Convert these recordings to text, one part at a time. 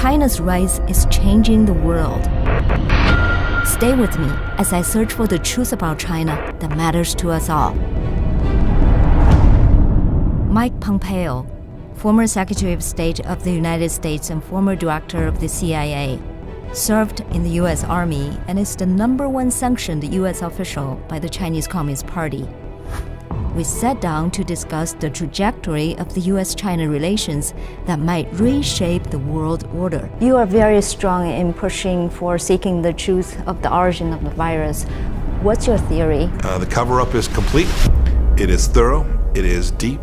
China's rise is changing the world. Stay with me as I search for the truth about China that matters to us all. Mike Pompeo, former Secretary of State of the United States and former director of the CIA, served in the U.S. Army and is the #1 sanctioned U.S. official by the Chinese Communist Party. We sat down to discuss the trajectory of the U.S.-China relations that might reshape the world order. You are very strong in pushing for seeking the truth of the origin of the virus. What's your theory? The cover-up is complete. It is thorough. It is deep.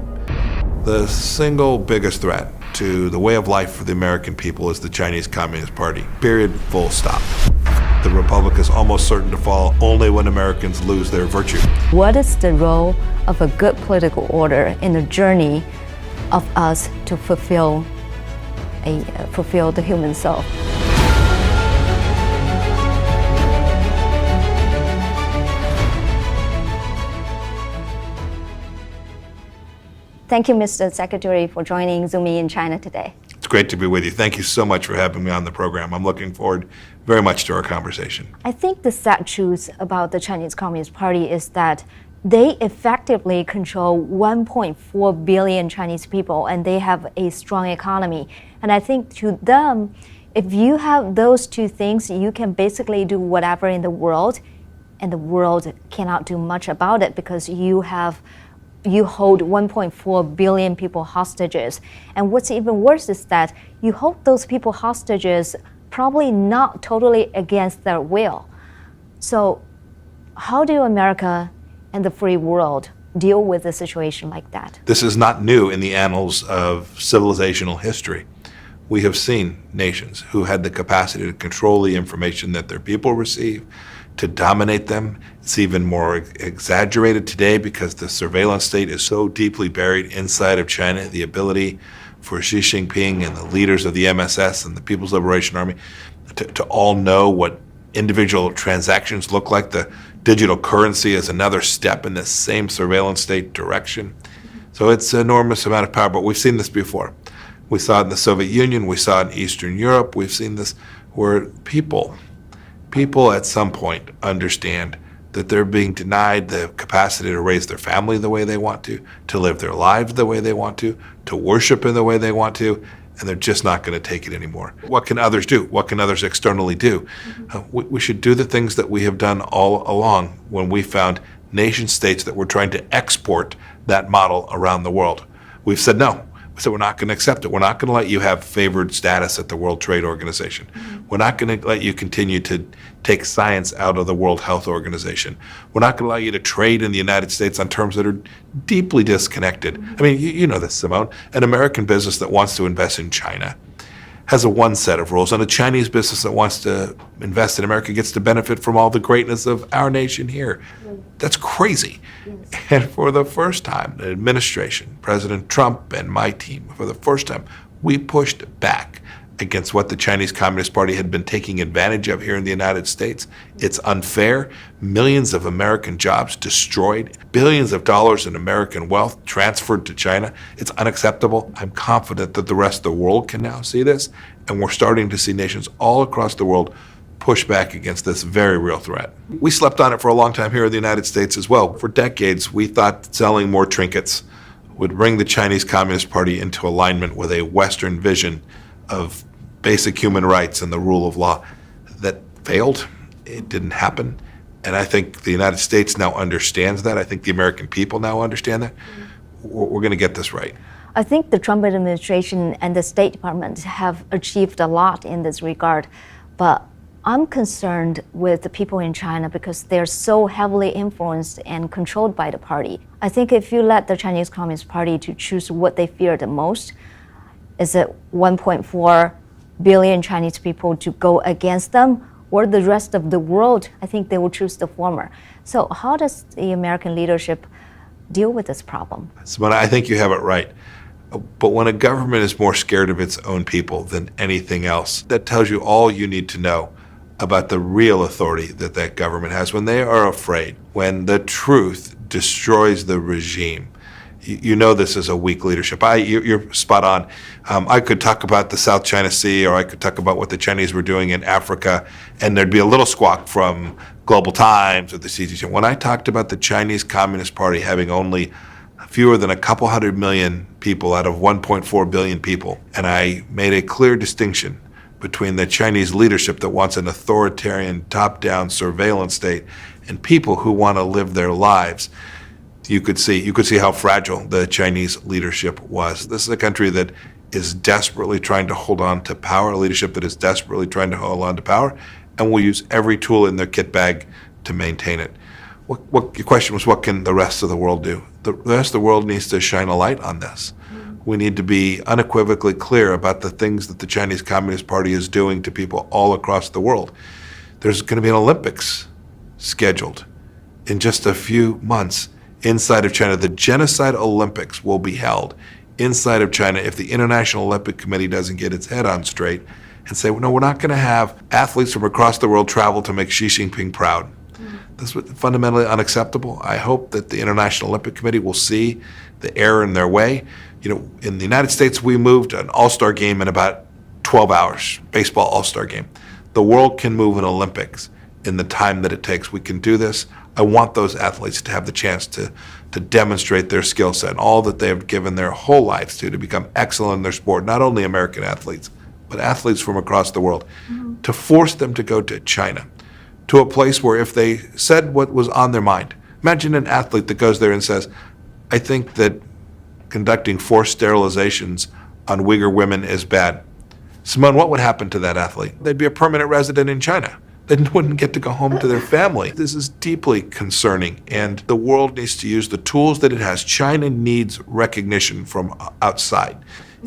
The single biggest threat to the way of life for the American people is the Chinese Communist Party. Period. Full stop. The republic is almost certain to fall only when Americans lose their virtue. What is the role of a good political order in the journey of us to fulfill the human soul? Thank you, Mr. Secretary, for joining Zoom in China today. It's great to be with you. Thank you so much for having me on the program. I'm looking forward very much to our conversation. I think the sad truth about the Chinese Communist Party is that they effectively control 1.4 billion Chinese people, and they have a strong economy. And I think to them, if you have those two things, you can basically do whatever in the world, and the world cannot do much about it because you hold 1.4 billion people hostages. And what's even worse is that you hold those people hostages probably not totally against their will. So how do America and the free world deal with a situation like that? This is not new in the annals of civilizational history. We have seen nations who had the capacity to control the information that their people receive, to dominate them. It's even more exaggerated today because the surveillance state is so deeply buried inside of China. The ability for Xi Jinping and the leaders of the MSS and the People's Liberation Army to all know what individual transactions look like. The digital currency is another step in this same surveillance state direction. So it's an enormous amount of power, but we've seen this before. We saw it in the Soviet Union, we saw it in Eastern Europe, we've seen this where people at some point understand that they're being denied the capacity to raise their family the way they want to live their lives the way they want to worship in the way they want to, and they're just not going to take it anymore. What can others do? What can others externally do? We should do the things that we have done all along when we found nation states that were trying to export that model around the world. We've said no. We said we're not going to accept it. We're not going to let you have favored status at the World Trade Organization. We're not going to let you continue to take science out of the World Health Organization. We're not going to allow you to trade in the United States on terms that are deeply disconnected. I mean, you know this, Simone. An American business that wants to invest in China has one set of rules, and a Chinese business that wants to invest in America gets to benefit from all the greatness of our nation here. That's crazy. And for the first time, the administration, President Trump and my team, for the first time, we pushed back against what the Chinese Communist Party had been taking advantage of here in the United States. It's unfair. Millions of American jobs destroyed, billions of dollars in American wealth transferred to China. It's unacceptable. I'm confident that the rest of the world can now see this, and we're starting to see nations all across the world push back against this very real threat. We slept on it for a long time here in the United States as well. For decades, we thought selling more trinkets would bring the Chinese Communist Party into alignment with a Western vision of basic human rights and the rule of law. That failed. It didn't happen. And I think the United States now understands that. I think the American people now understand that. We're going to get this right. I think the Trump administration and the State Department have achieved a lot in this regard, but I'm concerned with the people in China because they're so heavily influenced and controlled by the party. I think if you let the Chinese Communist Party to choose what they fear the most, is it 1.4 billion Chinese people to go against them or the rest of the world? I think they will choose the former. So how does the American leadership deal with this problem? Simona, I think you have it right. But when a government is more scared of its own people than anything else, that tells you all you need to know about the real authority that that government has. When they are afraid, when the truth destroys the regime, you know this is a weak leadership. You're spot on. I could talk about the South China Sea, or I could talk about what the Chinese were doing in Africa, and there'd be a little squawk from Global Times or the CCC. When I talked about the Chinese Communist Party having only fewer than a couple 100 million people out of 1.4 billion people, and I made a clear distinction between the Chinese leadership that wants an authoritarian, top-down surveillance state and people who want to live their lives, you could see how fragile the Chinese leadership was. This is a country that is desperately trying to hold on to power, a leadership that is desperately trying to hold on to power, and will use every tool in their kit bag to maintain it. What your question was, what can the rest of the world do? The rest of the world needs to shine a light on this. We need to be unequivocally clear about the things that the Chinese Communist Party is doing to people all across the world. There's going to be an Olympics scheduled in just a few months inside of China. The Genocide Olympics will be held inside of China if the International Olympic Committee doesn't get its head on straight and say, no, we're not going to have athletes from across the world travel to make Xi Jinping proud. This is fundamentally unacceptable. I hope that the International Olympic Committee will see the error in their way. In the United States, we moved an all-star game in about 12 hours, baseball all-star game. The world can move an Olympics in the time that it takes. We can do this. I want those athletes to have the chance to demonstrate their skill set and all that they have given their whole lives to become excellent in their sport, not only American athletes, but athletes from across the world, to force them to go to China, to a place where if they said what was on their mind, imagine an athlete that goes there and says, I think that conducting forced sterilizations on Uyghur women is bad. Simone, what would happen to that athlete? They'd be a permanent resident in China. They wouldn't get to go home to their family. This is deeply concerning, and the world needs to use the tools that it has. China needs recognition from outside.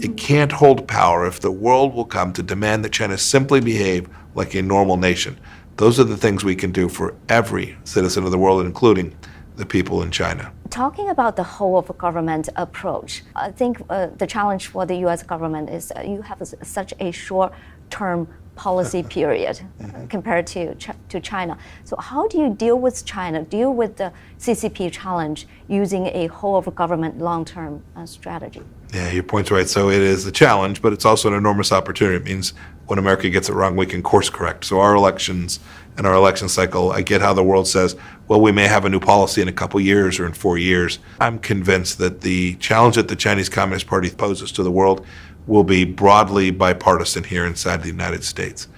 It can't hold power if the world will come to demand that China simply behave like a normal nation. Those are the things we can do for every citizen of the world, including the people in China. Talking about the whole of government approach, I think the challenge for the U.S. government is you have such a short-term policy period compared to China. So how do you deal with China, deal with the CCP challenge using a whole of government long-term strategy? Yeah, your point's right. So it is a challenge, but it's also an enormous opportunity. It means when America gets it wrong, we can course correct. So our elections and our election cycle, I get how the world says, well, we may have a new policy in a couple years or in 4 years. I'm convinced that the challenge that the Chinese Communist Party poses to the world will be broadly bipartisan here inside the United States.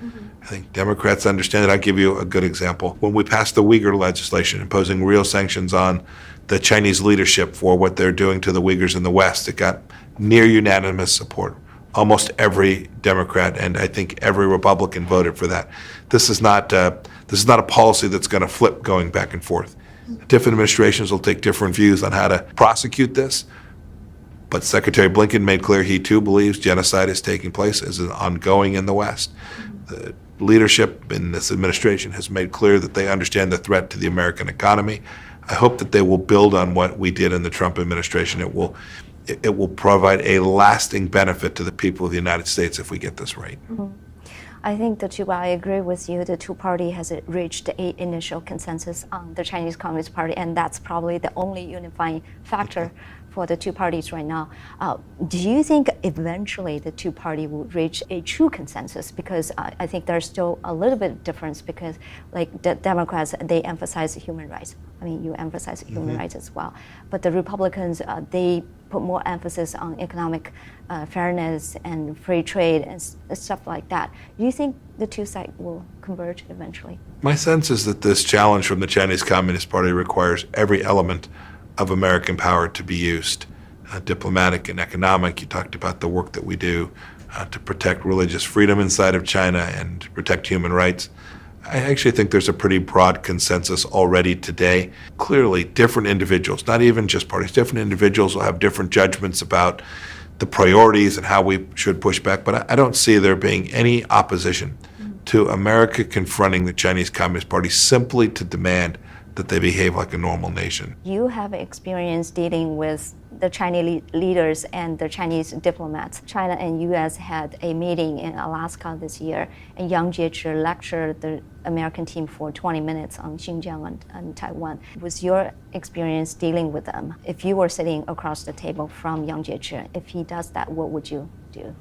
I think Democrats understand it. I'll give you a good example. When we passed the Uyghur legislation imposing real sanctions on the Chinese leadership for what they're doing to the Uyghurs in the West, it got near unanimous support. Almost every Democrat and I think every Republican voted for that. This is not a policy that's going to flip going back and forth. Different administrations will take different views on how to prosecute this. But Secretary Blinken made clear he too believes genocide is taking place, is ongoing in the West. The leadership in this administration has made clear that they understand the threat to the American economy. I hope that they will build on what we did in the Trump administration. It will provide a lasting benefit to the people of the United States if we get this right. I think I agree with you. The two-party has reached an initial consensus on the Chinese Communist Party, and that's probably the only unifying factor for the two parties right now. Do you think eventually the two-party will reach a true consensus? Because I think there's still a little bit of difference because like the Democrats, they emphasize human rights. I mean, you emphasize human rights as well. But the Republicans, they put more emphasis on economic fairness and free trade and stuff like that. Do you think the two sides will converge eventually? My sense is that this challenge from the Chinese Communist Party requires every element of American power to be used, diplomatic and economic. You talked about the work that we do to protect religious freedom inside of China and to protect human rights. I actually think there's a pretty broad consensus already today. Clearly, different individuals, not even just parties, different individuals will have different judgments about the priorities and how we should push back, but I don't see there being any opposition to America confronting the Chinese Communist Party simply to demand that they behave like a normal nation. You have experience dealing with the Chinese leaders and the Chinese diplomats. China and U.S. had a meeting in Alaska this year, and Yang Jiechi lectured the American team for 20 minutes on Xinjiang and Taiwan. Was your experience dealing with them? If you were sitting across the table from Yang Jiechi, if he does that, what would you do?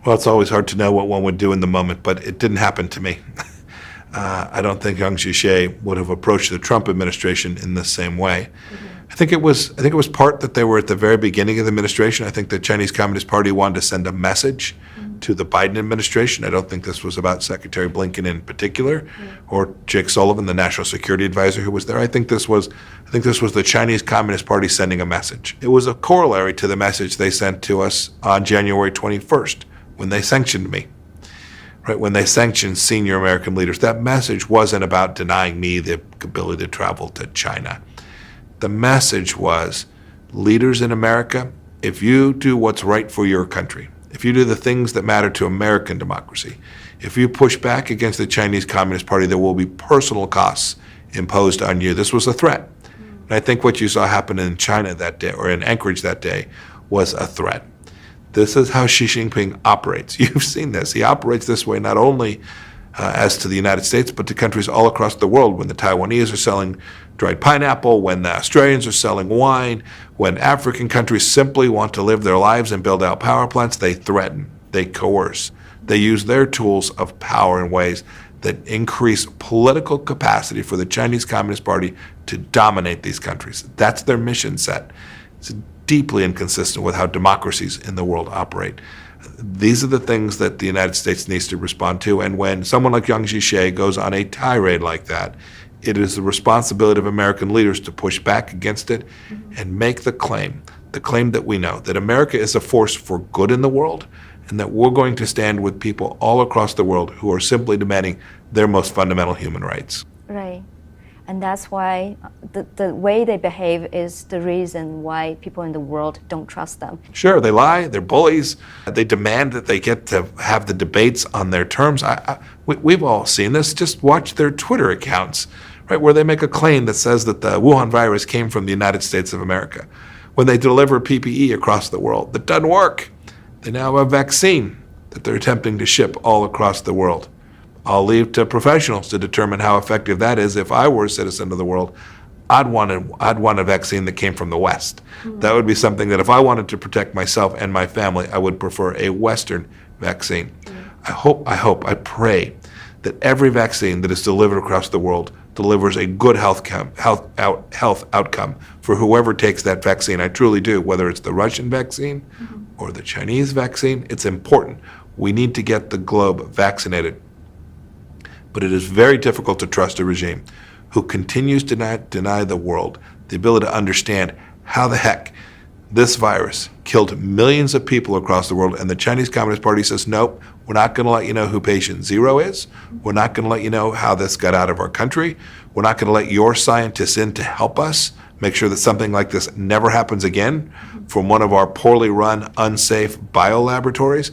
Well, it's always hard to know what one would do in the moment, but it didn't happen to me. I don't think Yang Jiechi would have approached the Trump administration in the same way. I think it was part that they were at the very beginning of the administration. I think the Chinese Communist Party wanted to send a message to the Biden administration. I don't think this was about Secretary Blinken in particular, or Jake Sullivan, the national security advisor who was there. I think this was the Chinese Communist Party sending a message. It was a corollary to the message they sent to us on January 21st when they sanctioned me. Right, when they sanctioned senior American leaders, that message wasn't about denying me the ability to travel to China. The message was, leaders in America, if you do what's right for your country, if you do the things that matter to American democracy, if you push back against the Chinese Communist Party, there will be personal costs imposed on you. This was a threat. And I think what you saw happen in China that day, or in Anchorage that day, was a threat. This is how Xi Jinping operates. You've seen this. He operates this way not only as to the United States, but to countries all across the world. When the Taiwanese are selling dried pineapple, when the Australians are selling wine, when African countries simply want to live their lives and build out power plants, they threaten, they coerce. They use their tools of power in ways that increase political capacity for the Chinese Communist Party to dominate these countries. That's their mission set. It's deeply inconsistent with how democracies in the world operate. These are the things that the United States needs to respond to, and when someone like Yang Jiechi goes on a tirade like that, it is the responsibility of American leaders to push back against it and make the claim that we know, that America is a force for good in the world, and that we're going to stand with people all across the world who are simply demanding their most fundamental human rights. Right. And that's why the way they behave is the reason why people in the world don't trust them. Sure, they lie, they're bullies, they demand that they get to have the debates on their terms. We've all seen this. Just watch their Twitter accounts, right, where they make a claim that says that the Wuhan virus came from the United States of America. When they deliver PPE across the world, that doesn't work. They now have a vaccine that they're attempting to ship all across the world. I'll leave to professionals to determine how effective that is. If I were a citizen of the world, I'd want a vaccine that came from the West. That would be something that if I wanted to protect myself and my family, I would prefer a Western vaccine. I pray that every vaccine that is delivered across the world delivers a good health outcome for whoever takes that vaccine. I truly do. Whether it's the Russian vaccine or the Chinese vaccine, it's important. We need to get the globe vaccinated. But it is very difficult to trust a regime who continues to deny the world the ability to understand how the heck this virus killed millions of people across the world, and the Chinese Communist Party says, nope, we're not going to let you know who patient zero is. We're not going to let you know how this got out of our country. We're not going to let your scientists in to help us make sure that something like this never happens again from one of our poorly run, unsafe biolaboratories.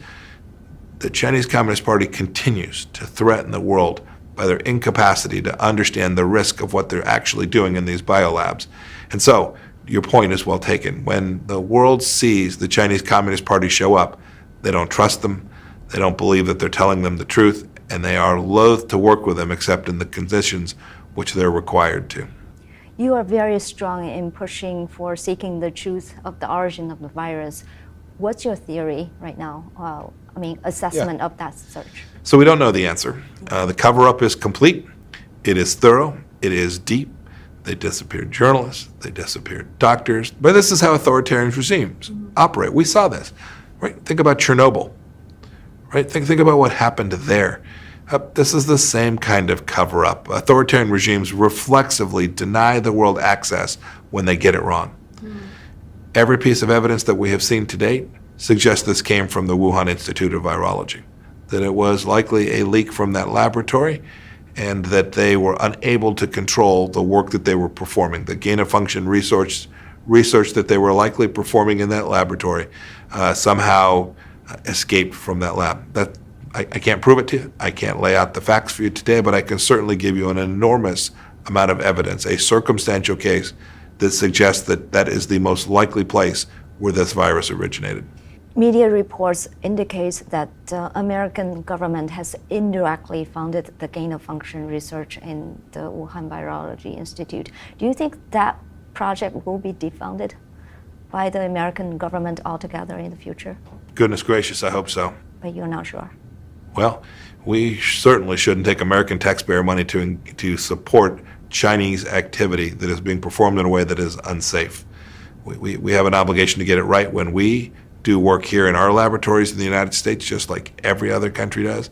The Chinese Communist Party continues to threaten the world by their incapacity to understand the risk of what they're actually doing in these biolabs. And so, your point is well taken. When the world sees the Chinese Communist Party show up, they don't trust them, they don't believe that they're telling them the truth, and they are loath to work with them except in the conditions which they're required to. You are very strong in pushing for seeking the truth of the origin of the virus. What's your theory right now? Assessment of that search? So we don't know the answer. The cover-up is complete. It is thorough. It is deep. They disappeared journalists. They disappeared doctors. But this is how authoritarian regimes operate. We saw this, right? Think about Chernobyl, right? Think about what happened there. This is the same kind of cover-up. Authoritarian regimes reflexively deny the world access when they get it wrong. Every piece of evidence that we have seen to date suggests this came from the Wuhan Institute of Virology, that it was likely a leak from that laboratory, and that they were unable to control the work that they were performing. The gain-of-function research that they were likely performing in that laboratory somehow escaped from that lab. I can't prove it to you. I can't lay out the facts for you today, but I can certainly give you an enormous amount of evidence, a circumstantial case that suggests that that is the most likely place where this virus originated. Media reports indicate that the American government has indirectly funded the gain-of-function research in the Wuhan Virology Institute. Do you think that project will be defunded by the American government altogether in the future? Goodness gracious, I hope so. But you're not sure. Well, we certainly shouldn't take American taxpayer money to support Chinese activity that is being performed in a way that is unsafe. We have an obligation to get it right when we do work here in our laboratories in the United States, just like every other country does.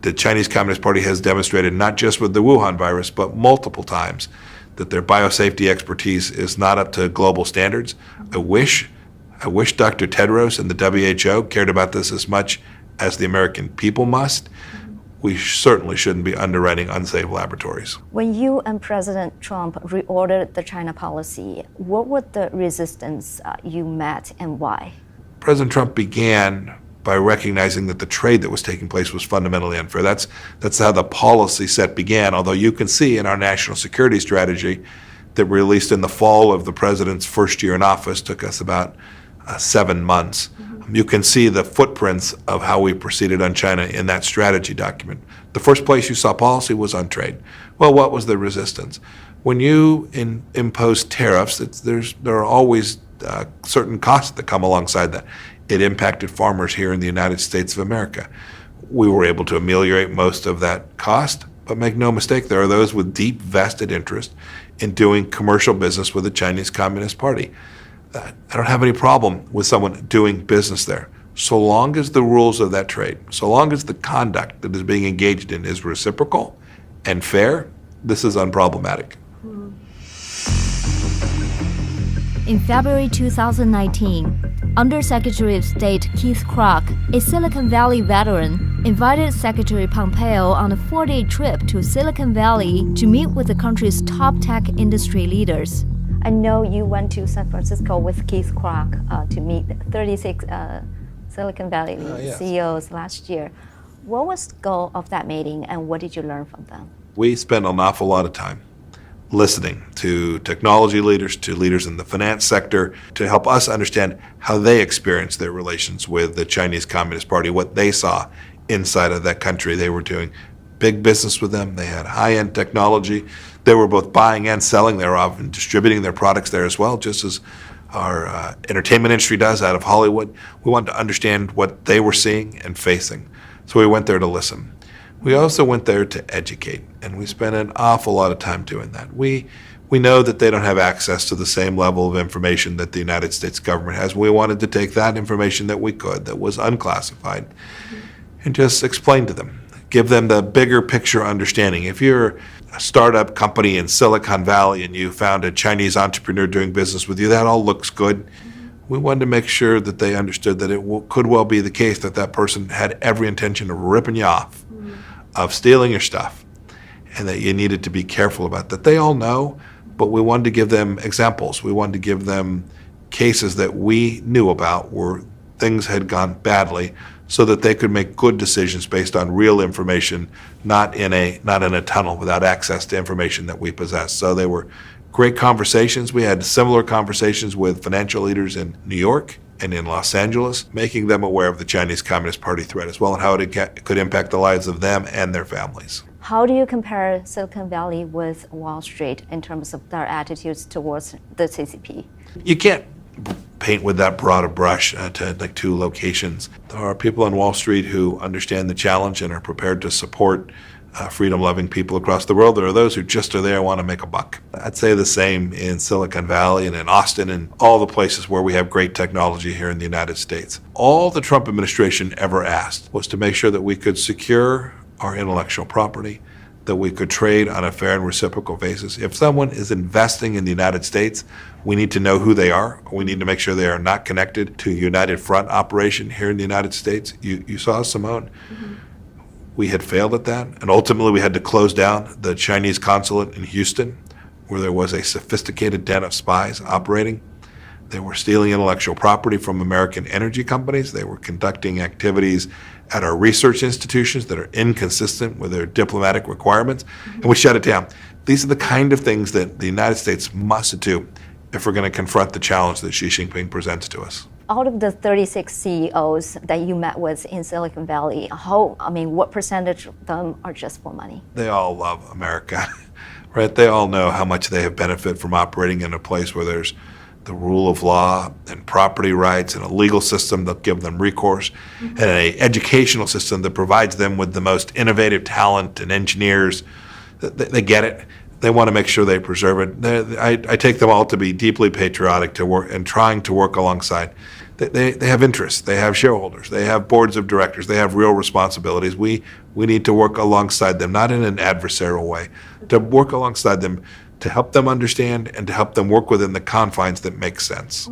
The Chinese Communist Party has demonstrated, not just with the Wuhan virus, but multiple times, that their biosafety expertise is not up to global standards. I wish Dr. Tedros and the WHO cared about this as much as the American people must. We certainly shouldn't be underwriting unsafe laboratories. When you and President Trump reordered the China policy, what was the resistance you met and why? President Trump began by recognizing that the trade that was taking place was fundamentally unfair. That's how the policy set began, although you can see in our national security strategy that we released in the fall of the president's first year in office, took us about 7 months. You can see the footprints of how we proceeded on China in that strategy document. The first place you saw policy was on trade. Well, what was the resistance? When you impose tariffs, there are always certain costs that come alongside that. It impacted farmers here in the United States of America. We were able to ameliorate most of that cost, but make no mistake, there are those with deep vested interest in doing commercial business with the Chinese Communist Party. I don't have any problem with someone doing business there, so long as the rules of that trade, so long as the conduct that is being engaged in is reciprocal and fair. This is unproblematic. In February 2019, Undersecretary of State Keith Krach, a Silicon Valley veteran, invited Secretary Pompeo on a 4-day trip to Silicon Valley to meet with the country's top tech industry leaders. I know you went to San Francisco with Keith Krach to meet 36 Silicon Valley CEOs last year. What was the goal of that meeting and what did you learn from them? We spent an awful lot of time listening to technology leaders, to leaders in the finance sector, to help us understand how they experienced their relations with the Chinese Communist Party, what they saw inside of that country. They were doing big business with them. They had high-end technology. They were both buying and selling. They were often distributing their products there as well, just as our entertainment industry does out of Hollywood. We wanted to understand what they were seeing and facing. So we went there to listen. We also went there to educate, and we spent an awful lot of time doing that. We know that they don't have access to the same level of information that the United States government has. We wanted to take that information that we could, that was unclassified, and just explain to them, give them the bigger picture understanding. If you're a startup company in Silicon Valley and you found a Chinese entrepreneur doing business with you, that all looks good. We wanted to make sure that they understood that it could well be the case that that person had every intention of ripping you off, of stealing your stuff, and that you needed to be careful about that. They all know, but we wanted to give them examples. We wanted to give them cases that we knew about where things had gone badly so that they could make good decisions based on real information, not in a tunnel without access to information that we possess. So they were great conversations. We had similar conversations with financial leaders in New York and in Los Angeles, making them aware of the Chinese Communist Party threat as well and how it could impact the lives of them and their families. How do you compare Silicon Valley with Wall Street in terms of their attitudes towards the CCP? You can't paint with that broad a brush to like two locations. There are people on Wall Street who understand the challenge and are prepared to support freedom-loving people across the world. There are those who just are there and want to make a buck. I'd say the same in Silicon Valley and in Austin and all the places where we have great technology here in the United States. All the Trump administration ever asked was to make sure that we could secure our intellectual property, that we could trade on a fair and reciprocal basis. If someone is investing in the United States, we need to know who they are. We need to make sure they are not connected to a United Front operation here in the United States. You saw, Simone, we had failed at that, and ultimately we had to close down the Chinese consulate in Houston, where there was a sophisticated den of spies operating. They were stealing intellectual property from American energy companies. They were conducting activities at our research institutions that are inconsistent with their diplomatic requirements, and we shut it down. These are the kind of things that the United States must do if we're going to confront the challenge that Xi Jinping presents to us. Out of the 36 CEOs that you met with in Silicon Valley, what percentage of them are just for money? They all love America, right? They all know how much they have benefited from operating in a place where there's the rule of law and property rights and a legal system that give them recourse, and an educational system that provides them with the most innovative talent and engineers. They get it. They want to make sure they preserve it. I take them all to be deeply patriotic to work and trying to work alongside. They have interests. They have shareholders. They have boards of directors. They have real responsibilities. We need to work alongside them, not in an adversarial way, to work alongside them to help them understand and to help them work within the confines that make sense.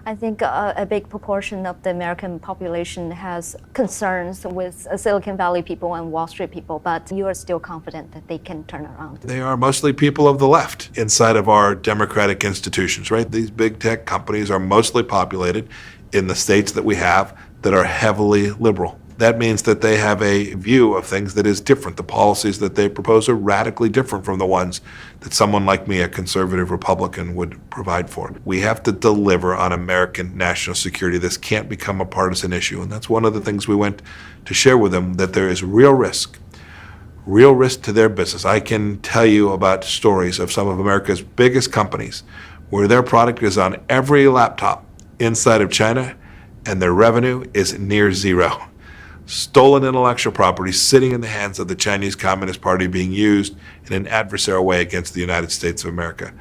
I think a big proportion of the American population has concerns with Silicon Valley people and Wall Street people, but you are still confident that they can turn around. They are mostly people of the left inside of our democratic institutions, right? These big tech companies are mostly populated in the states that we have that are heavily liberal. That means that they have a view of things that is different. The policies that they propose are radically different from the ones that someone like me, a conservative Republican, would provide for. We have to deliver on American national security. This can't become a partisan issue. And that's one of the things we went to share with them, that there is real risk to their business. I can tell you about stories of some of America's biggest companies where their product is on every laptop inside of China and their revenue is near zero. Stolen intellectual property sitting in the hands of the Chinese Communist Party being used in an adversarial way against the United States of America.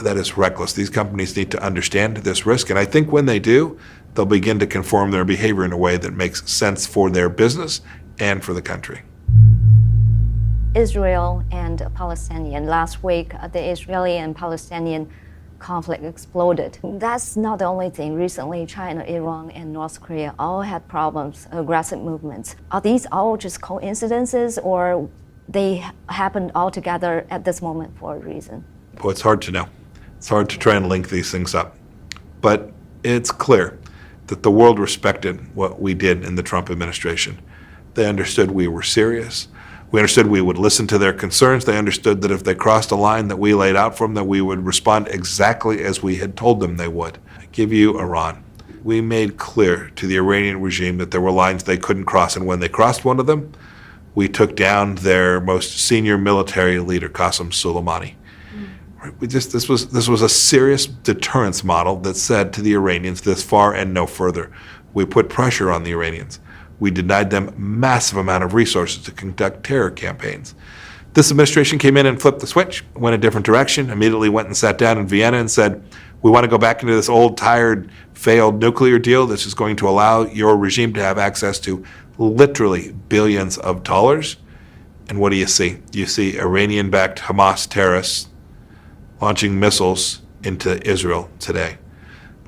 That is reckless. These companies need to understand this risk, and I think when they do, they'll begin to conform their behavior in a way that makes sense for their business and for the country. Israel and Palestinian. Last week, the Israeli and Palestinian conflict exploded. That's not the only thing. Recently, China, Iran, and North Korea all had problems, aggressive movements. Are these all just coincidences, or they happened all together at this moment for a reason? Well, it's hard to know. It's hard to try and link these things up. But it's clear that the world respected what we did in the Trump administration. They understood we were serious. We understood we would listen to their concerns. They understood that if they crossed a line that we laid out for them, that we would respond exactly as we had told them they would. I give you Iran. We made clear to the Iranian regime that there were lines they couldn't cross, and when they crossed one of them, we took down their most senior military leader, Qasem Soleimani. This was a serious deterrence model that said to the Iranians, this far and no further. We put pressure on the Iranians. We denied them massive amount of resources to conduct terror campaigns. This administration came in and flipped the switch, went a different direction, immediately went and sat down in Vienna and said, we want to go back into this old, tired, failed nuclear deal. This is going to allow your regime to have access to literally billions of dollars. And what do you see? You see Iranian-backed Hamas terrorists launching missiles into Israel today.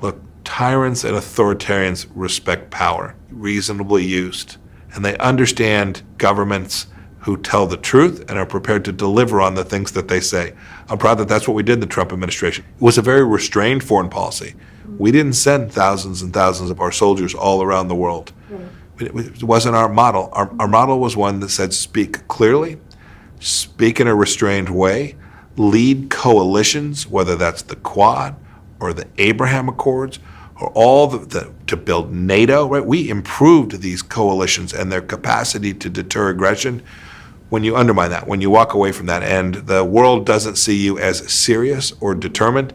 Look, tyrants and authoritarians respect power, reasonably used, and they understand governments who tell the truth and are prepared to deliver on the things that they say. I'm proud that that's what we did in the Trump administration. It was a very restrained foreign policy. We didn't send thousands and thousands of our soldiers all around the world. It wasn't our model. Our model was one that said speak clearly, speak in a restrained way, lead coalitions, whether that's the Quad or the Abraham Accords, or all to build NATO, right? We improved these coalitions and their capacity to deter aggression. When you undermine that, when you walk away from that, and the world doesn't see you as serious or determined,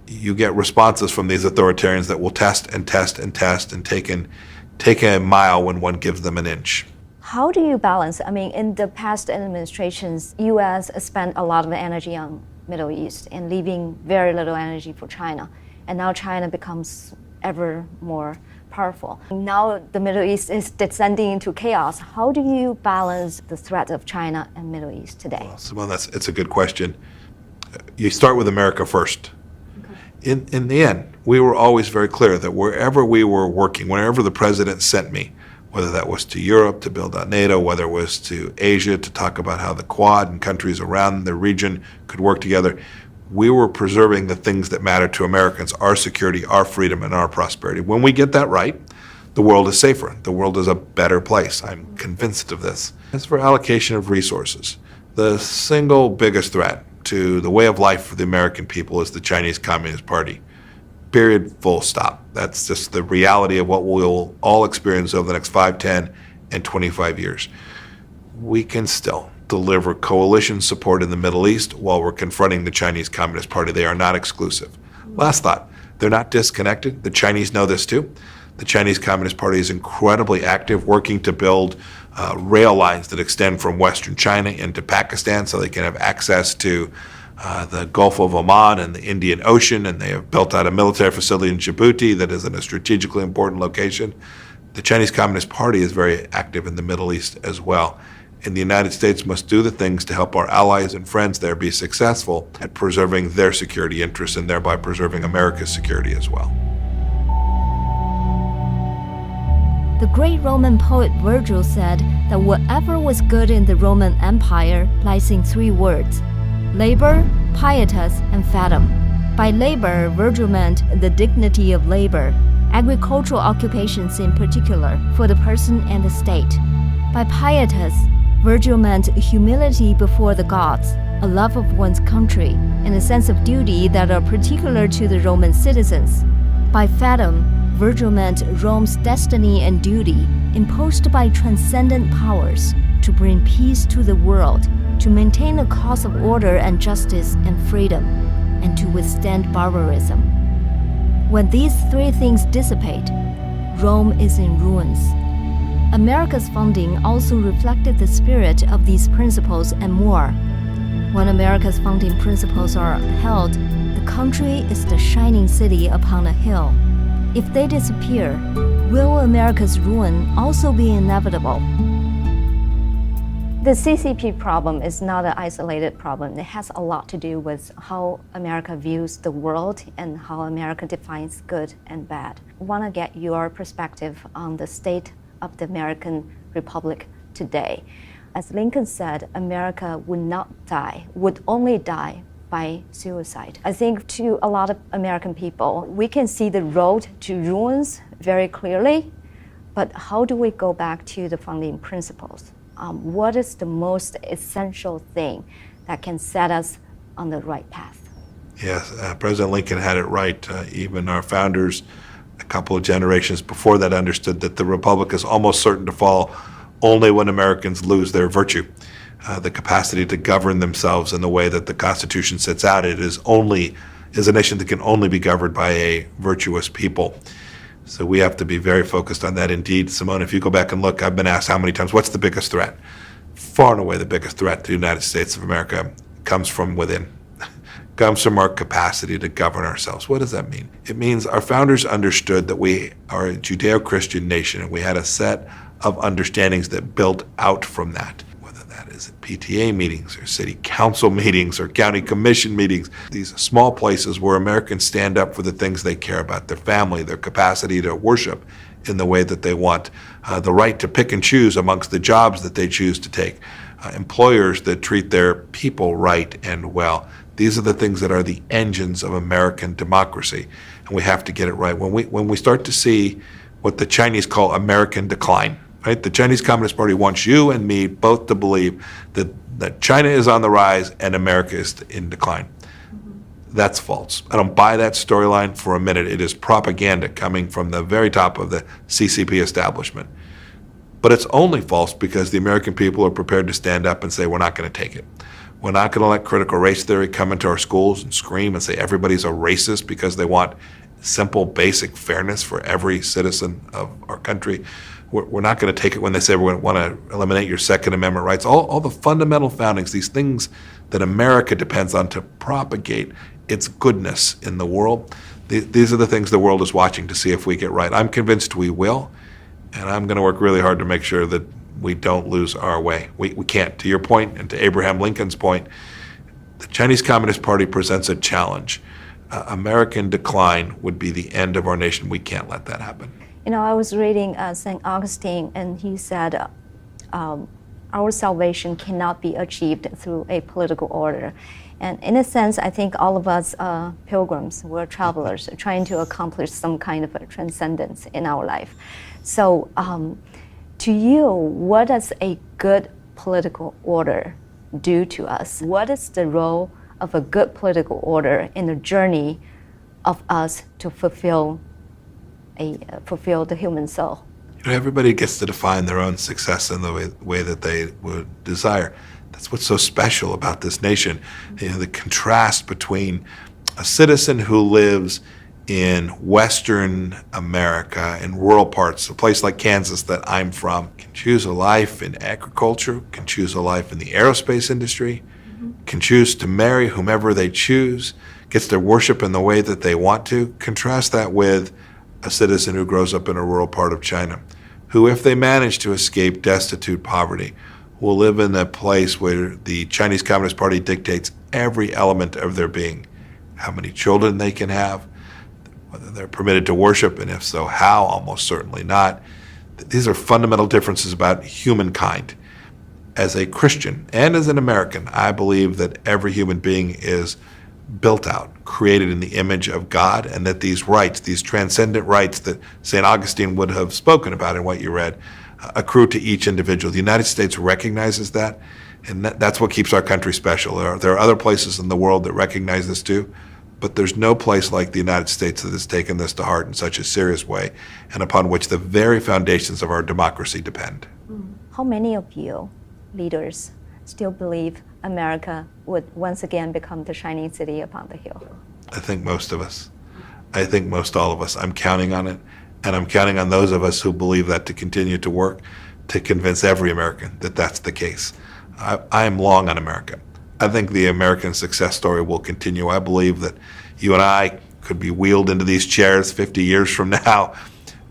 you get responses from these authoritarians that will test and test and test and take a mile when one gives them an inch. How do you balance? I mean, in the past administrations, U.S. spent a lot of energy on Middle East and leaving very little energy for China. And now China becomes ever more powerful. Now the Middle East is descending into chaos. How do you balance the threat of China and Middle East today? Well, Simone, it's a good question. You start with America first. Okay. In the end, we were always very clear that wherever we were working, wherever the president sent me, whether that was to Europe to build out NATO, whether it was to Asia to talk about how the Quad and countries around the region could work together, we were preserving the things that matter to Americans, our security, our freedom, and our prosperity. When we get that right, the world is safer. The world is a better place. I'm convinced of this. As for allocation of resources, the single biggest threat to the way of life for the American people is the Chinese Communist Party. Period, full stop. That's just the reality of what we'll all experience over the next 5, 10, and 25 years. We can still deliver coalition support in the Middle East while we're confronting the Chinese Communist Party. They are not exclusive. Last thought, they're not disconnected. The Chinese know this too. The Chinese Communist Party is incredibly active, working to build rail lines that extend from Western China into Pakistan so they can have access to the Gulf of Oman and the Indian Ocean, and they have built out a military facility in Djibouti that is in a strategically important location. The Chinese Communist Party is very active in the Middle East as well. And the United States must do the things to help our allies and friends there be successful at preserving their security interests and thereby preserving America's security as well. The great Roman poet Virgil said that whatever was good in the Roman Empire lies in 3 words: labor, pietas, and fatum. By labor, Virgil meant the dignity of labor, agricultural occupations in particular, for the person and the state. By pietas, Virgil meant humility before the gods, a love of one's country, and a sense of duty that are particular to the Roman citizens. By fatum, Virgil meant Rome's destiny and duty, imposed by transcendent powers, to bring peace to the world, to maintain a cause of order and justice and freedom, and to withstand barbarism. When these 3 things dissipate, Rome is in ruins. America's founding also reflected the spirit of these principles and more. When America's founding principles are upheld, the country is the shining city upon a hill. If they disappear, will America's ruin also be inevitable? The CCP problem is not an isolated problem. It has a lot to do with how America views the world and how America defines good and bad. I want to get your perspective on the state of the American Republic today. As Lincoln said, America would only die by suicide. I think to a lot of American people, we can see the road to ruins very clearly, but how do we go back to the founding principles? What is the most essential thing that can set us on the right path? Yes, President Lincoln had it right. Even our founders a couple of generations before that understood that the republic is almost certain to fall only when Americans lose their virtue, the capacity to govern themselves in the way that the Constitution sets out. It is a nation that can only be governed by a virtuous people. So we have to be very focused on that. Indeed, Simone, if you go back and look, I've been asked how many times, what's the biggest threat? Far and away the biggest threat to the United States of America comes from within. Comes from our capacity to govern ourselves. What does that mean? It means our founders understood that we are a Judeo-Christian nation, and we had a set of understandings that built out from that, whether that is at PTA meetings or city council meetings or county commission meetings, these small places where Americans stand up for the things they care about, their family, their capacity to worship in the way that they want, the right to pick and choose amongst the jobs that they choose to take, employers that treat their people right and well. These are the things that are the engines of American democracy, and we have to get it right. When we start to see what the Chinese call American decline, right? The Chinese Communist Party wants you and me both to believe that China is on the rise and America is in decline. That's false. I don't buy that storyline for a minute. It is propaganda coming from the very top of the CCP establishment. But it's only false because the American people are prepared to stand up and say, we're not going to take it. We're not going to let critical race theory come into our schools and scream and say everybody's a racist because they want simple, basic fairness for every citizen of our country. We're not going to take it when they say we're going to want to eliminate your Second Amendment rights. All the fundamental foundings, these things that America depends on to propagate its goodness in the world, these are the things the world is watching to see if we get right. I'm convinced we will, and I'm going to work really hard to make sure that we don't lose our way. We can't. To your point, and to Abraham Lincoln's point, the Chinese Communist Party presents a challenge. American decline would be the end of our nation. We can't let that happen. You know, I was reading St. Augustine, and he said, our salvation cannot be achieved through a political order. And in a sense, I think all of us are pilgrims, we're travelers trying to accomplish some kind of a transcendence in our life. So to you, what does a good political order do to us? What is the role of a good political order in the journey of us to fulfill the human soul? Everybody gets to define their own success in the way that they would desire. That's what's so special about this nation. The contrast between a citizen who lives in Western America, in rural parts, a place like Kansas that I'm from, can choose a life in agriculture, can choose a life in the aerospace industry, can choose to marry whomever they choose, gets to worship in the way that they want to. Contrast that with a citizen who grows up in a rural part of China, who, if they manage to escape destitute poverty, will live in a place where the Chinese Communist Party dictates every element of their being, how many children they can have, whether they're permitted to worship, and if so, how, almost certainly not. These are fundamental differences about humankind. As a Christian and as an American, I believe that every human being is built out, created in the image of God, and that these rights, these transcendent rights that St. Augustine would have spoken about in what you read, accrue to each individual. The United States recognizes that, and that's what keeps our country special. There are other places in the world that recognize this too, but there's no place like the United States that has taken this to heart in such a serious way, and upon which the very foundations of our democracy depend. How many of you leaders still believe America would once again become the shining city upon the hill? I think most of us. I think most all of us. I'm counting on it, and I'm counting on those of us who believe that to continue to work to convince every American that that's the case. I am long on America. I think the American success story will continue. I believe that you and I could be wheeled into these chairs 50 years from now,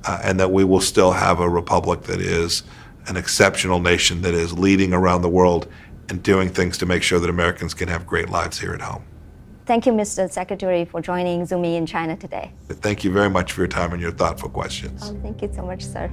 and that we will still have a republic that is an exceptional nation that is leading around the world and doing things to make sure that Americans can have great lives here at home. Thank you, Mr. Secretary, for joining Zoom in China today. Thank you very much for your time and your thoughtful questions. Thank you so much, sir.